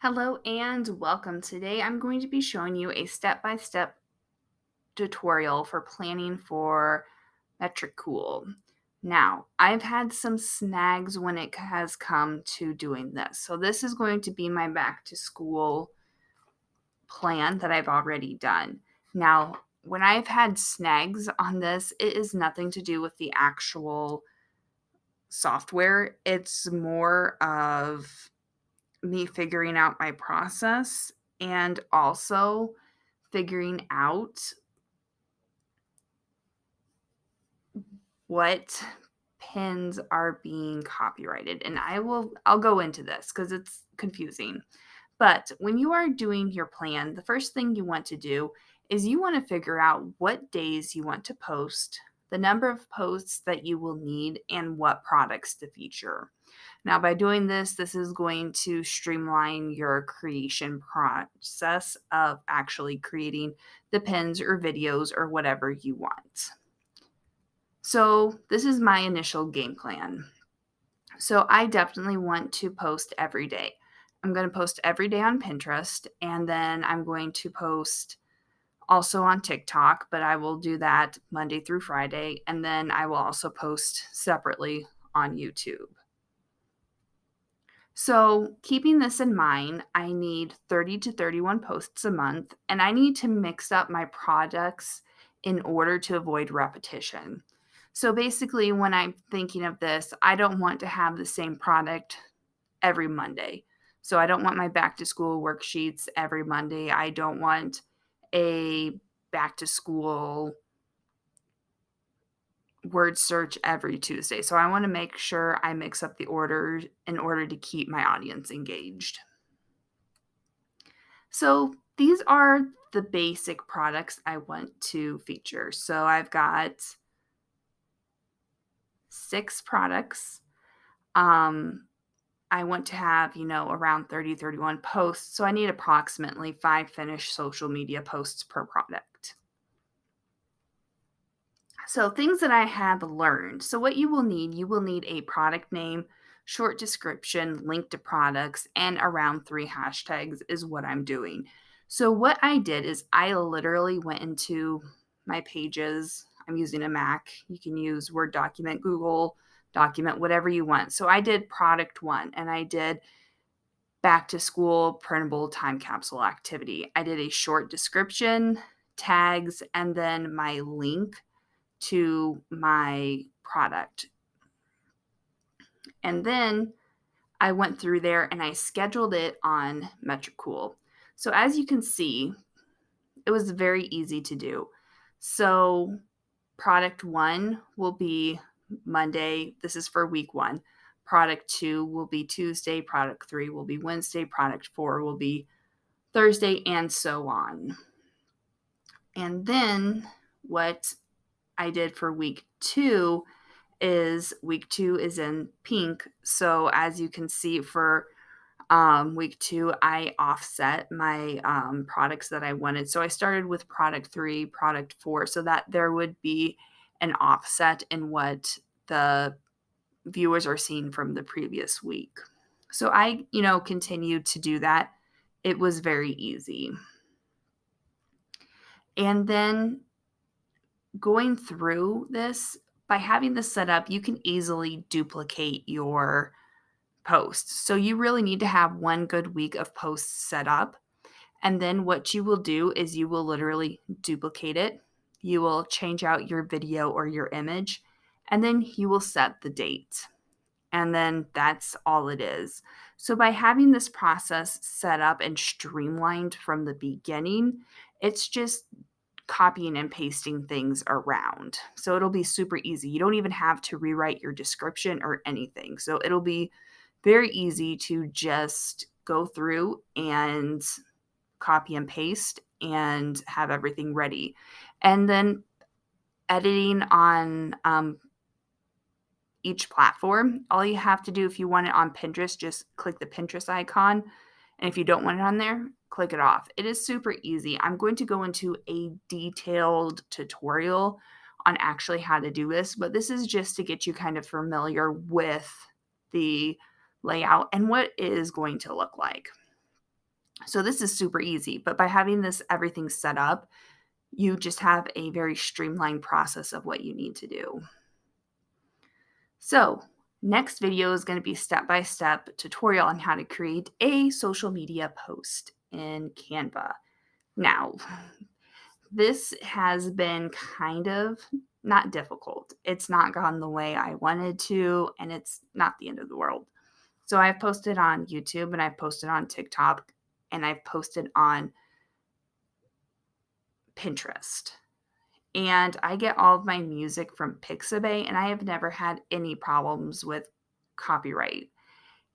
Hello and welcome. Today I'm going to be showing you a step-by-step tutorial for planning for Metricool. Now, I've had some snags when it has come to doing this. So this is going to be my back to school plan that I've already done. Now, when I've had snags on this, it is nothing to do with the actual software. It's more of me figuring out my process and also figuring out what pins are being copyrighted. And I'll go into this cuz it's confusing. But when you are doing your plan, the first thing you want to do is you want to figure out what days you want to post, the number of posts that you will need, and what products to feature. Now, by doing this, this is going to streamline your creation process of actually creating the pins or videos or whatever you want. So, this is my initial game plan. So, I definitely want to post every day. I'm going to post every day on Pinterest, and then I'm going to post also on TikTok, but I will do that Monday through Friday, and then I will also post separately on YouTube. So, keeping this in mind, I need 30 to 31 posts a month, and I need to mix up my products in order to avoid repetition. So, basically, when I'm thinking of this, I don't want to have the same product every Monday. So, I don't want my back to school worksheets every Monday. I don't want a back to school word search every Tuesday. So I want to make sure I mix up the orders in order to keep my audience engaged. So these are the basic products I want to feature. So I've got 6 products. I want to have, around 30, 31 posts. So I need approximately 5 finished social media posts per product. So, things that I have learned. So, what you will need a product name, short description, link to products, and around 3 hashtags is what I'm doing. So, what I did is I literally went into my pages. I'm using a Mac. You can use Word document, Google document, whatever you want. So, I did product one and I did back to school printable time capsule activity. I did a short description, tags, and then my link to my product. And then I went through there and I scheduled it on Metricool. So as you can see, it was very easy to do. So product 1 will be Monday. This is for week 1. Product 2 will be Tuesday. Product 3 will be Wednesday. Product 4 will be Thursday, and so on. And then what I did for week 2 is week 2 is in pink. So as you can see for week 2, I offset my products that I wanted. So I started with product 3, product 4, so that there would be an offset in what the viewers are seeing from the previous week. So I, continued to do that. It was very easy. And then going through this, by having this set up, you can easily duplicate your posts. So you really need to have one good week of posts set up. And then what you will do is you will literally duplicate it. You will change out your video or your image, and then you will set the date. And then that's all it is. So by having this process set up and streamlined from the beginning, it's just copying and pasting things around. So it'll be super easy. You don't even have to rewrite your description or anything. So it'll be very easy to just go through and copy and paste and have everything ready. And then editing on each platform, all you have to do if you want it on Pinterest, just click the Pinterest icon. And if you don't want it on there, click it off. It is super easy. I'm going to go into a detailed tutorial on actually how to do this, but this is just to get you kind of familiar with the layout and what it is going to look like. So this is super easy, but by having this everything set up, you just have a very streamlined process of what you need to do. So next video is going to be step-by-step tutorial on how to create a social media post in Canva. Now, this has been kind of not difficult. It's not gone the way I wanted to, and it's not the end of the world. So I've posted on YouTube and I've posted on TikTok and I've posted on Pinterest. And I get all of my music from Pixabay, and I have never had any problems with copyright.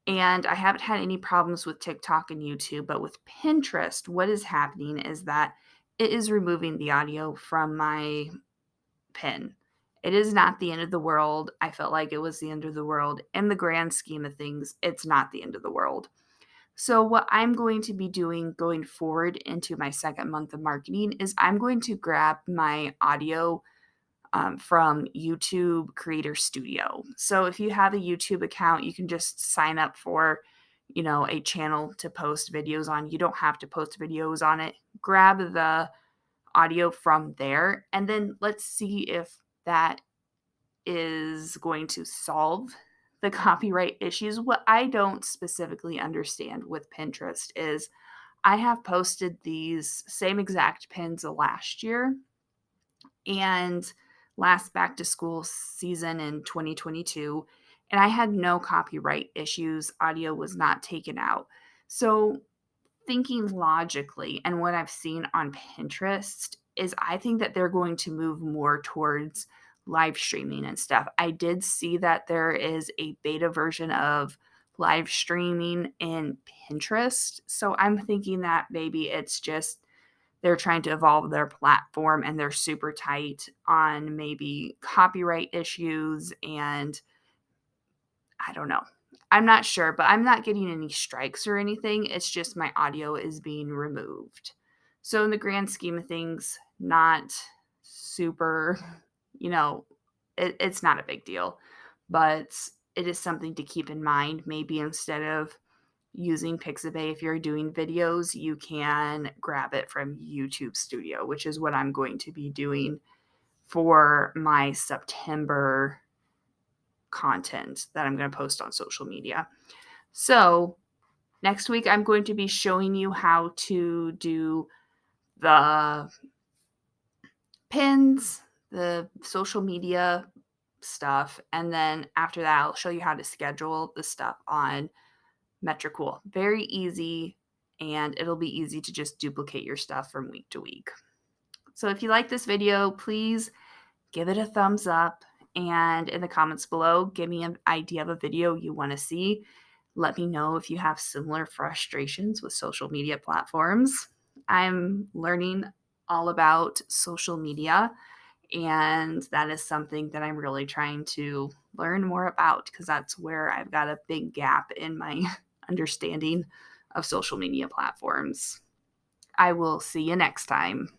And I haven't had any problems with TikTok and YouTube, but with Pinterest, what is happening is that it is removing the audio from my pin. It is not the end of the world. I felt like it was the end of the world. In the grand scheme of things, it's not the end of the world. So, what I'm going to be doing going forward into my second month of marketing is I'm going to grab my audio from YouTube Creator Studio. So, if you have a YouTube account, you can just sign up for, a channel to post videos on. You don't have to post videos on it. Grab the audio from there, and then let's see if that is going to solve the copyright issues. What I don't specifically understand with Pinterest is I have posted these same exact pins last year and last back to school season in 2022, and I had no copyright issues. Audio was not taken out. So, thinking logically and what I've seen on Pinterest is I think that they're going to move more towards live streaming and stuff. I did see that there is a beta version of live streaming in Pinterest. So I'm thinking that maybe it's just they're trying to evolve their platform and they're super tight on maybe copyright issues, and I don't know. I'm not sure, but I'm not getting any strikes or anything. It's just my audio is being removed. So, in the grand scheme of things, not super, you know, it's not a big deal, but it is something to keep in mind. Maybe instead of using Pixabay, if you're doing videos, you can grab it from YouTube Studio, which is what I'm going to be doing for my September content that I'm going to post on social media. So, next week I'm going to be showing you how to do the pins, the social media stuff, and then after that I'll show you how to schedule the stuff on Metricool. Very easy, and it'll be easy to just duplicate your stuff from week to week. So if you like this video, please give it a thumbs up, and in the comments below, give me an idea of a video you want to see. Let me know if you have similar frustrations with social media platforms. I'm learning all about social media, and that is something that I'm really trying to learn more about because that's where I've got a big gap in my understanding of social media platforms. I will see you next time.